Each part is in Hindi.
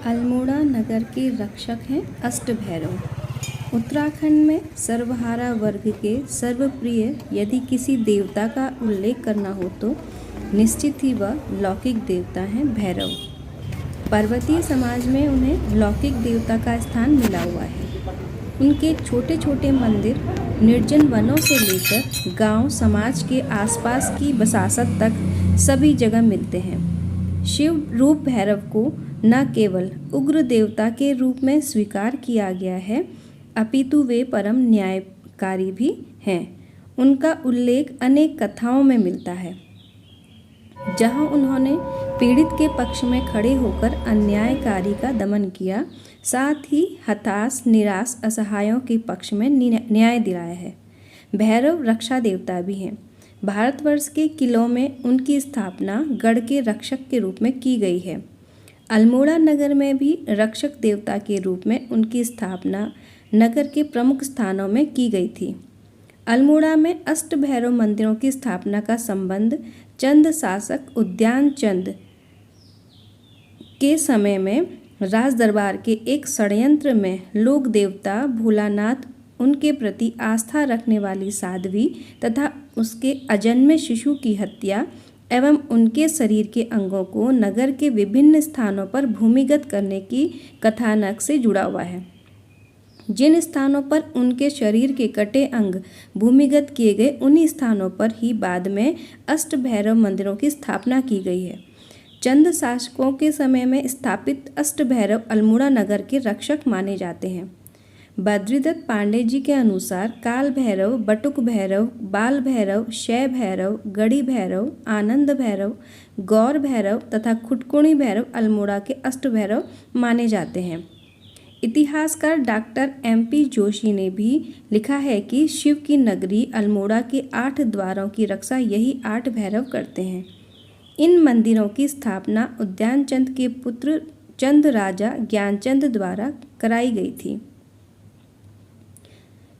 अल्मोड़ा नगर के रक्षक हैं अष्टभैरव। उत्तराखंड में सर्वहारा वर्ग के सर्वप्रिय यदि किसी देवता का उल्लेख करना हो तो निश्चित ही वह लौकिक देवता हैं भैरव। पर्वतीय समाज में उन्हें लौकिक देवता का स्थान मिला हुआ है। उनके छोटे छोटे मंदिर निर्जन वनों से लेकर गांव समाज के आसपास की बसासत तक सभी जगह मिलते हैं। शिव रूप भैरव को न केवल उग्र देवता के रूप में स्वीकार किया गया है, अपितु वे परम न्यायकारी भी हैं। उनका उल्लेख अनेक कथाओं में मिलता है, जहां उन्होंने पीड़ित के पक्ष में खड़े होकर अन्यायकारी का दमन किया, साथ ही हताश निराश असहायों के पक्ष में न्याय दिलाया है। भैरव रक्षा देवता भी हैं। भारतवर्ष के किलों में उनकी स्थापना गढ़ के रक्षक के रूप में की गई है। अल्मोड़ा नगर में भी रक्षक देवता के रूप में उनकी स्थापना नगर के प्रमुख स्थानों में की गई थी। अल्मोड़ा में अष्टभैरव मंदिरों की स्थापना का संबंध चंद शासक उद्यान चंद के समय में राज दरबार के एक षड्यंत्र में लोक देवता भोलानाथ, उनके प्रति आस्था रखने वाली साध्वी तथा उसके अजन्मे शिशु की हत्या एवं उनके शरीर के अंगों को नगर के विभिन्न स्थानों पर भूमिगत करने की कथानक से जुड़ा हुआ है। जिन स्थानों पर उनके शरीर के कटे अंग भूमिगत किए गए, उन्हीं स्थानों पर ही बाद में अष्टभैरव मंदिरों की स्थापना की गई है। चंद शासकों के समय में स्थापित अष्टभैरव अल्मोड़ा नगर के रक्षक माने जाते हैं। बद्रीदत्त पांडे जी के अनुसार काल भैरव, बटुक भैरव, बाल भैरव, शय भैरव, गड़ी भैरव, आनंद भैरव, गौर भैरव तथा खुटकुणी भैरव अल्मोड़ा के अष्टभैरव माने जाते हैं। इतिहासकार डॉक्टर MP जोशी ने भी लिखा है कि शिव की नगरी अल्मोड़ा के 8 द्वारों की रक्षा यही 8 भैरव करते हैं। इन मंदिरों की स्थापना उद्यान चंद के पुत्र चंद राजा ज्ञानचंद द्वारा कराई गई थी।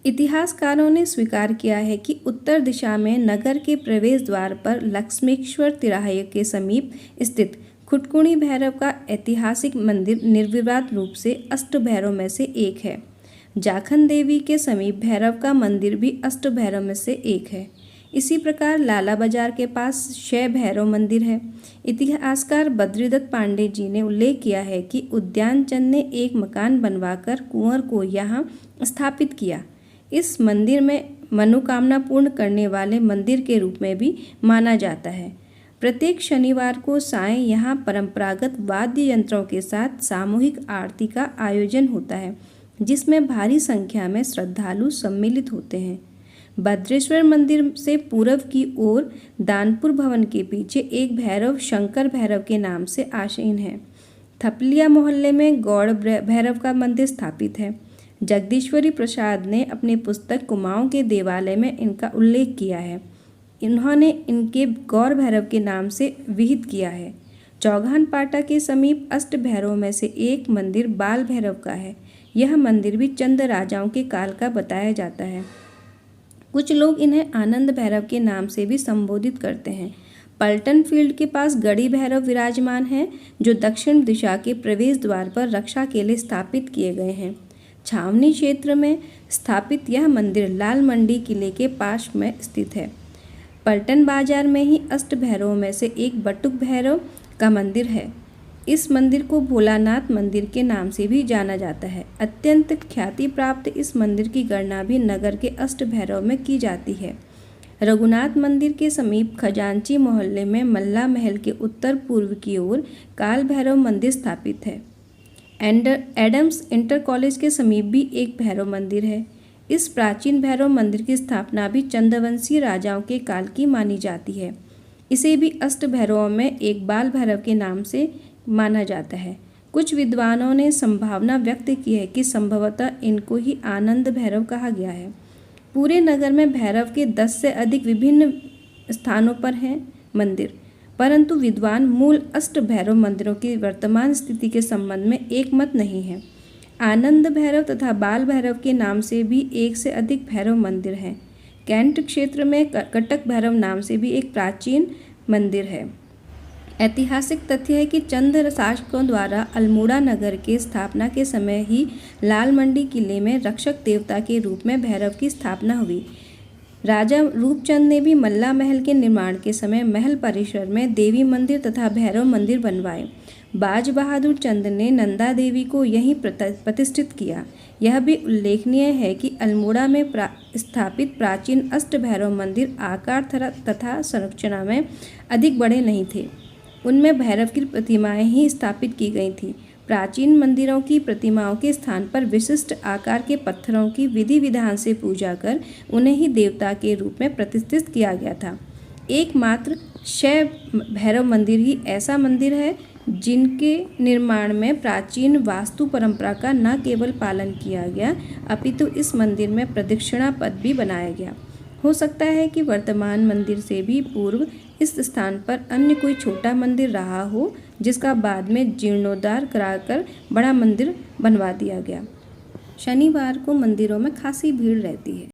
इतिहासकारों ने स्वीकार किया है कि उत्तर दिशा में नगर के प्रवेश द्वार पर लक्ष्मेश्वर तिराहे के समीप स्थित खुटकुणी भैरव का ऐतिहासिक मंदिर निर्विवाद रूप से अष्टभैरव में से एक है। जाखन देवी के समीप भैरव का मंदिर भी अष्टभैरव में से एक है। इसी प्रकार लाला बाजार के पास शय भैरव मंदिर है। इतिहासकार बद्रीदत्त पांडे जी ने उल्लेख किया है कि उद्यान चंद ने एक मकान बनवाकर कुंवर को यहाँ स्थापित किया। इस मंदिर में मनोकामना पूर्ण करने वाले मंदिर के रूप में भी माना जाता है। प्रत्येक शनिवार को सायं यहाँ परंपरागत वाद्य यंत्रों के साथ सामूहिक आरती का आयोजन होता है, जिसमें भारी संख्या में श्रद्धालु सम्मिलित होते हैं। भद्रेश्वर मंदिर से पूर्व की ओर दानपुर भवन के पीछे एक भैरव शंकर भैरव के नाम से आसीन है। थपलिया मोहल्ले में गौड़ भैरव का मंदिर स्थापित है। जगदीश्वरी प्रसाद ने अपनी पुस्तक कुमाऊं के देवालय में इनका उल्लेख किया है। इन्होंने इनके गौर भैरव के नाम से विहित किया है। चौगान पाटा के समीप अष्ट भैरव में से एक मंदिर बाल भैरव का है। यह मंदिर भी चंद राजाओं के काल का बताया जाता है। कुछ लोग इन्हें आनंद भैरव के नाम से भी संबोधित करते हैं। पल्टन फील्ड के पास गड़ी भैरव विराजमान हैं, जो दक्षिण दिशा के प्रवेश द्वार पर रक्षा के लिए स्थापित किए गए हैं। छावनी क्षेत्र में स्थापित यह मंदिर लाल मंडी किले के पास में स्थित है। पलटन बाजार में ही अष्ट भैरवों में से एक बटुक भैरव का मंदिर है। इस मंदिर को भोलानाथ मंदिर के नाम से भी जाना जाता है। अत्यंत ख्याति प्राप्त इस मंदिर की गणना भी नगर के अष्ट भैरव में की जाती है। रघुनाथ मंदिर के समीप खजांची मोहल्ले में मल्ला महल के उत्तर पूर्व की ओर काल भैरव मंदिर स्थापित है। एडम्स इंटर कॉलेज के समीप भी एक भैरव मंदिर है। इस प्राचीन भैरव मंदिर की स्थापना भी चंदवंशी राजाओं के काल की मानी जाती है। इसे भी अष्ट भैरवों में एक बाल भैरव के नाम से माना जाता है। कुछ विद्वानों ने संभावना व्यक्त की है कि संभवतः इनको ही आनंद भैरव कहा गया है। पूरे नगर में भैरव के 10 से अधिक विभिन्न स्थानों पर हैं मंदिर, परंतु विद्वान मूल अष्ट भैरव मंदिरों की वर्तमान स्थिति के संबंध में एकमत नहीं है। आनंद भैरव तथा बाल भैरव के नाम से भी 1 से अधिक भैरव मंदिर हैं। कैंट क्षेत्र में कटक भैरव नाम से भी एक प्राचीन मंदिर है। ऐतिहासिक तथ्य है कि चंद शासकों द्वारा अल्मोड़ा नगर के स्थापना के समय ही लाल मंडी किले में रक्षक देवता के रूप में भैरव की स्थापना हुई। राजा रूपचंद ने भी मल्ला महल के निर्माण के समय महल परिसर में देवी मंदिर तथा भैरव मंदिर बनवाए। बाज बहादुर चंद ने नंदा देवी को यहीं प्रतिष्ठित किया। यह भी उल्लेखनीय है कि अल्मोड़ा में स्थापित प्राचीन अष्ट भैरव मंदिर आकार तथा संरचना में अधिक बड़े नहीं थे। उनमें भैरव की प्रतिमाएं ही स्थापित की गई थीं। प्राचीन मंदिरों की प्रतिमाओं के स्थान पर विशिष्ट आकार के पत्थरों की विधि विधान से पूजा कर उन्हें ही देवता के रूप में प्रतिष्ठित किया गया था। एकमात्र शैव भैरव मंदिर ही ऐसा मंदिर है जिनके निर्माण में प्राचीन वास्तु परंपरा का न केवल पालन किया गया अपितु इस मंदिर में प्रदक्षिणा पथ भी बनाया गया। हो सकता है कि वर्तमान मंदिर से भी पूर्व इस स्थान पर अन्य कोई छोटा मंदिर रहा हो, जिसका बाद में जीर्णोद्धार कराकर बड़ा मंदिर बनवा दिया गया। शनिवार को मंदिरों में खासी भीड़ रहती है।